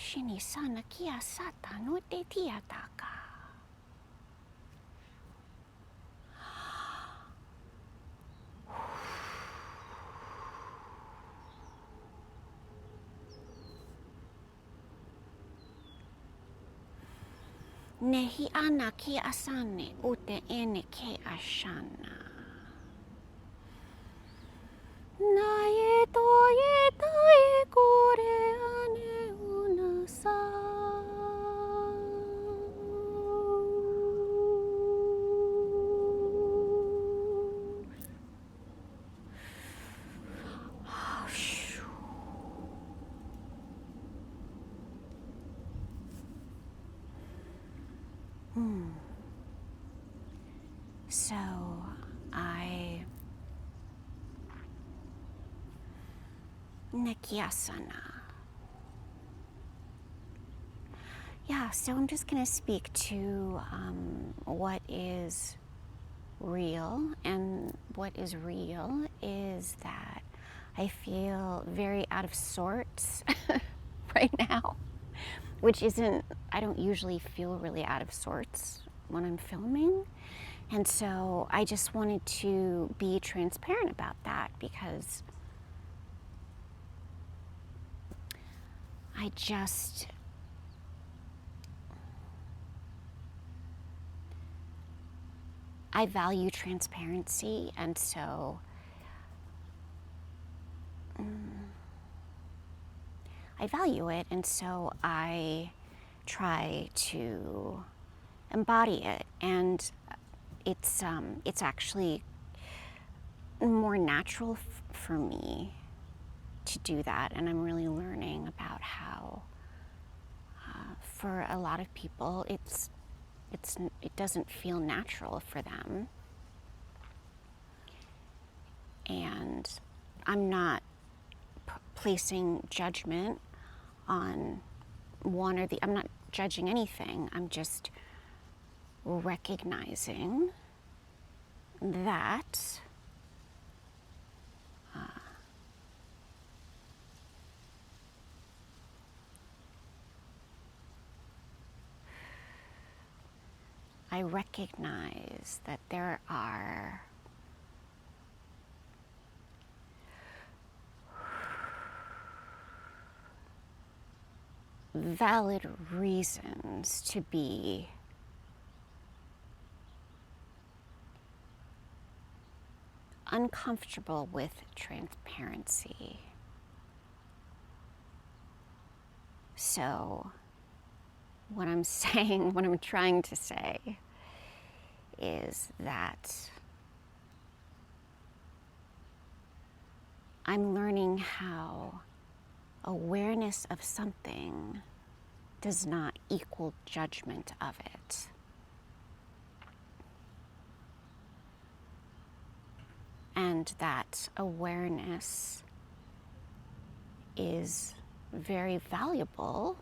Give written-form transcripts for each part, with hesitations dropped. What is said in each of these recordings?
shini sana kia sata no te tiataka. Nehi ana ki asane ute ene ke ashana. Nae toye tae kore ane unasa. So Nekiasana. Yeah, so I'm just going to speak to what is real. And what is real is that I feel very out of sorts right now, which isn't, I don't usually feel really out of sorts when I'm filming. And so I just wanted to be transparent about that because I value transparency, and so I value it, and so I try to embody it, and it's actually more natural for me to do that, and I'm really learning about how for a lot of people it doesn't feel natural for them, and I'm not placing judgment on one or the, I'm not judging anything, I'm just recognizing that I recognize that there are valid reasons to be uncomfortable with transparency. So what I'm saying, what I'm trying to say is that I'm learning how awareness of something does not equal judgment of it. And that awareness is very valuable,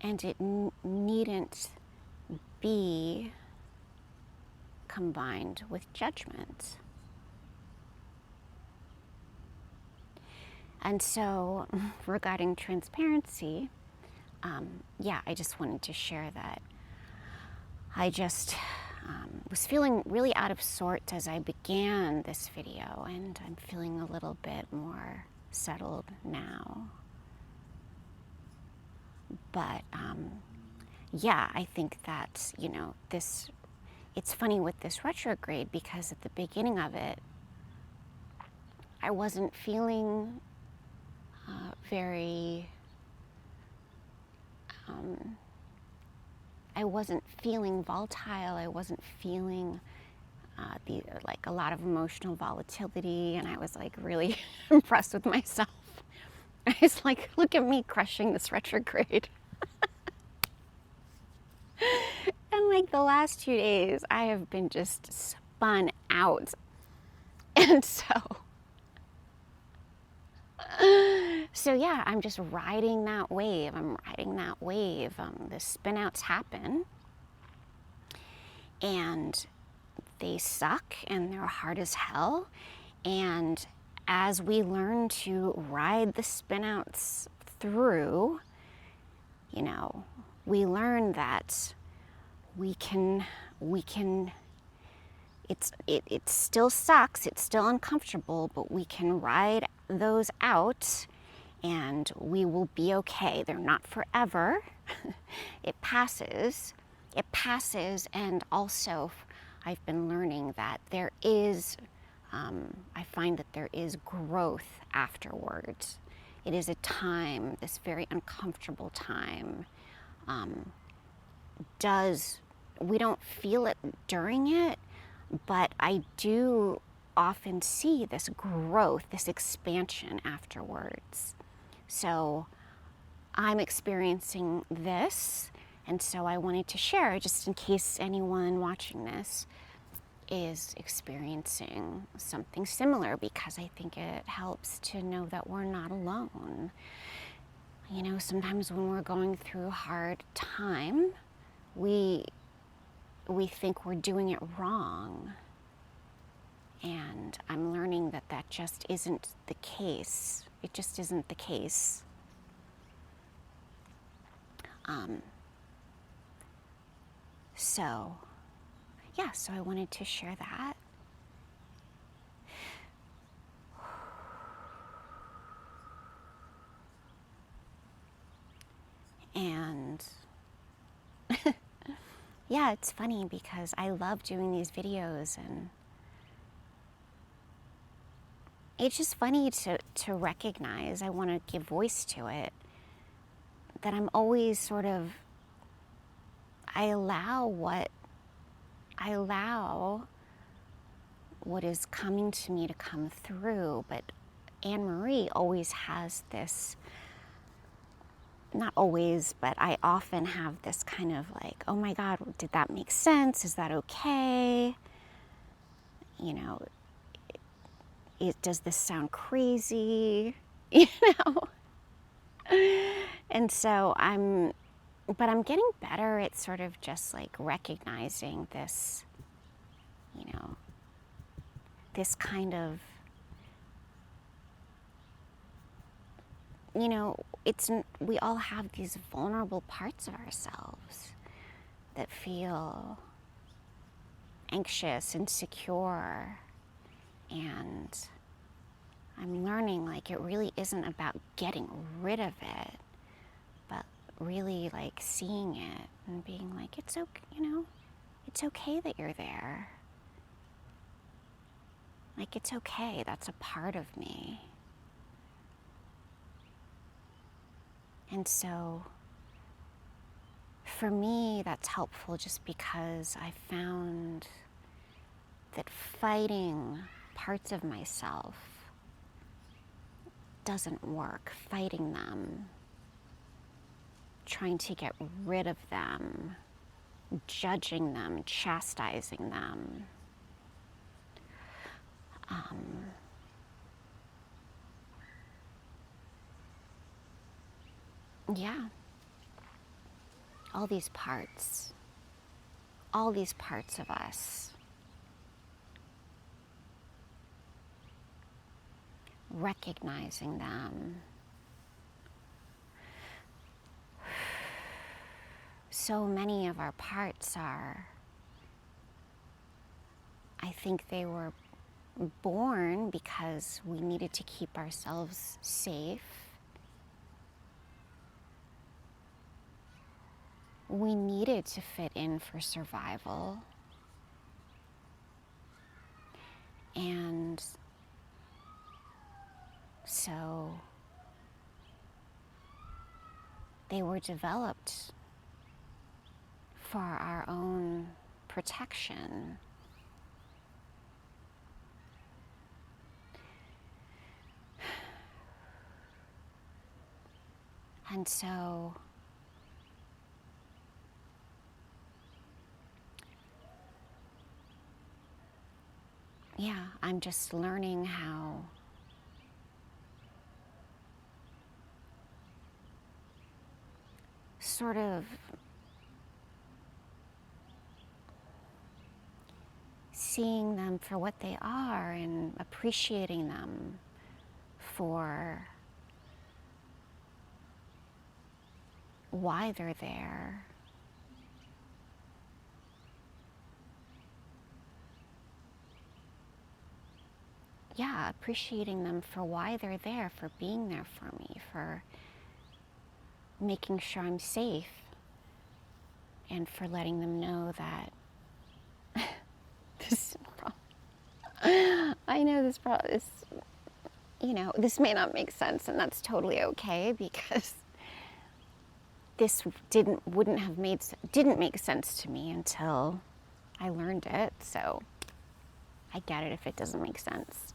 and it needn't be combined with judgment. And so regarding transparency, I just wanted to share that I just was feeling really out of sorts as I began this video, and I'm feeling a little bit more settled now. But I think that, it's funny with this retrograde, because at the beginning of it, I wasn't feeling I wasn't feeling volatile. I wasn't feeling a lot of emotional volatility, and I was really impressed with myself. I was like, look at me crushing this retrograde. And the last 2 days, I have been just spun out. And so yeah, I'm just riding that wave. The spin outs happen, and they suck, and they're hard as hell. And as we learn to ride the spinouts through, you know, we learn that we can it still sucks, it's still uncomfortable, but we can ride those out and we will be okay. They're not forever. It passes. It passes, and also I've been learning that there is, I find that there is growth afterwards. It is a time, this very uncomfortable time, we don't feel it during it, but I do often see this growth, this expansion afterwards. So I'm experiencing this, and so I wanted to share, just in case anyone watching this is experiencing something similar, because I think it helps to know that we're not alone. You know, sometimes when we're going through a hard time, we think we're doing it wrong. And I'm learning that that just isn't the case. It just isn't the case. So I wanted to share that. And yeah, it's funny because I love doing these videos, and it's just funny to recognize, I want to give voice to it, that I'm always sort of, I allow what is coming to me to come through, but Anne-Marie always has this, not always, but I often have this kind of like, oh my God, did that make sense? Is that okay? You know, does this sound crazy? You know? And so I'm getting better at sort of just like recognizing this, you know, this kind of, you know, we all have these vulnerable parts of ourselves that feel anxious, insecure, and I'm learning like it really isn't about getting rid of it, but really like seeing it and being like, it's okay, you know, it's okay that you're there. Like, it's okay, that's a part of me. And so for me, that's helpful just because I found that fighting parts of myself doesn't work. Fighting them, trying to get rid of them, judging them, chastising them. Yeah. All these parts of us, recognizing them. So many of our parts are, I think they were born because we needed to keep ourselves safe. We needed to fit in for survival. And so they were developed for our own protection. And so yeah, I'm just learning how sort of seeing them for what they are and appreciating them for why they're there. Yeah, appreciating them for why they're there, for being there for me, for making sure I'm safe, and for letting them know that this I know this is, this may not make sense, and that's totally okay, because this didn't make sense to me until I learned it. So I get it if it doesn't make sense.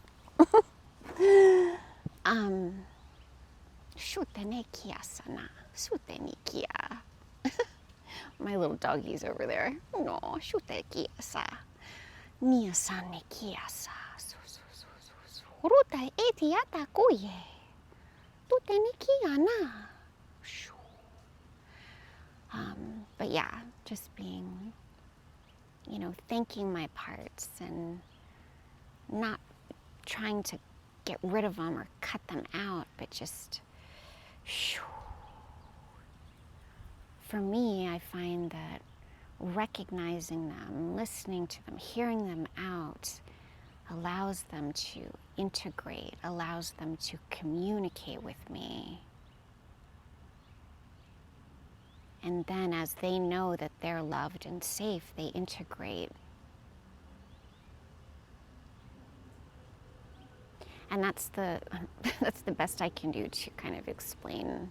My little doggy's over there. No, shute kiasa. Nia sanne kiasa. Ruta etiata kuye. Tute nikiana. But yeah, just being, thanking my parts and not trying to get rid of them or cut them out, but just, for me, I find that recognizing them, listening to them, hearing them out, allows them to integrate, allows them to communicate with me. And then as they know that they're loved and safe, they integrate. And that's the best I can do to kind of explain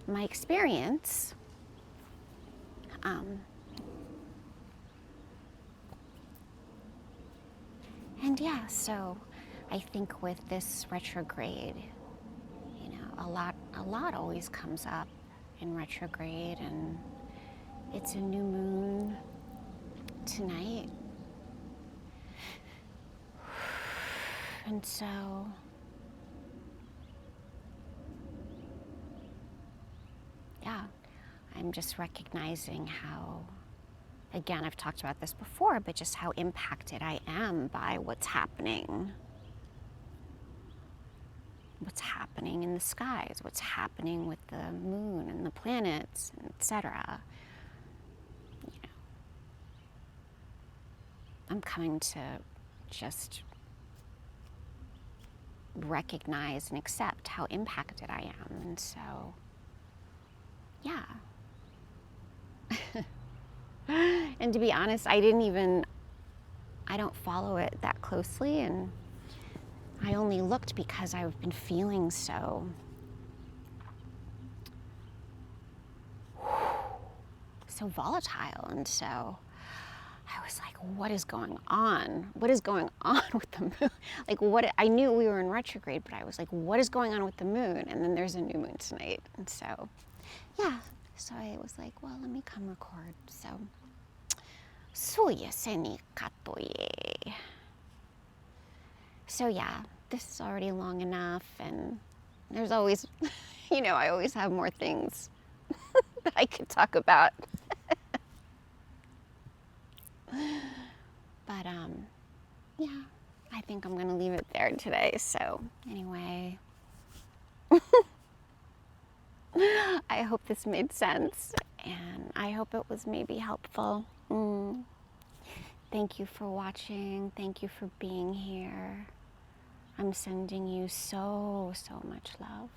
my experience. And yeah, so I think with this retrograde, a lot always comes up in retrograde, and it's a new moon tonight. And so yeah, I'm just recognizing how, again, I've talked about this before, but just how impacted I am by what's happening. What's happening in the skies, what's happening with the moon and the planets, etc. I'm coming to just recognize and accept how impacted I am. And so, yeah. And to be honest, I don't follow it that closely, and I only looked because I've been feeling so volatile. And so I was like, what is going on? What is going on with the moon? I knew we were in retrograde, but I was like, what is going on with the moon? And then there's a new moon tonight. And so, yeah. So I was like, well, let me come record. So, so yeah, this is already long enough, and there's always, I always have more things that I could talk about. But yeah, I think I'm gonna leave it there today. So anyway, I hope this made sense, and I hope it was maybe helpful. Thank you for watching. Thank you for being here. I'm sending you so much love.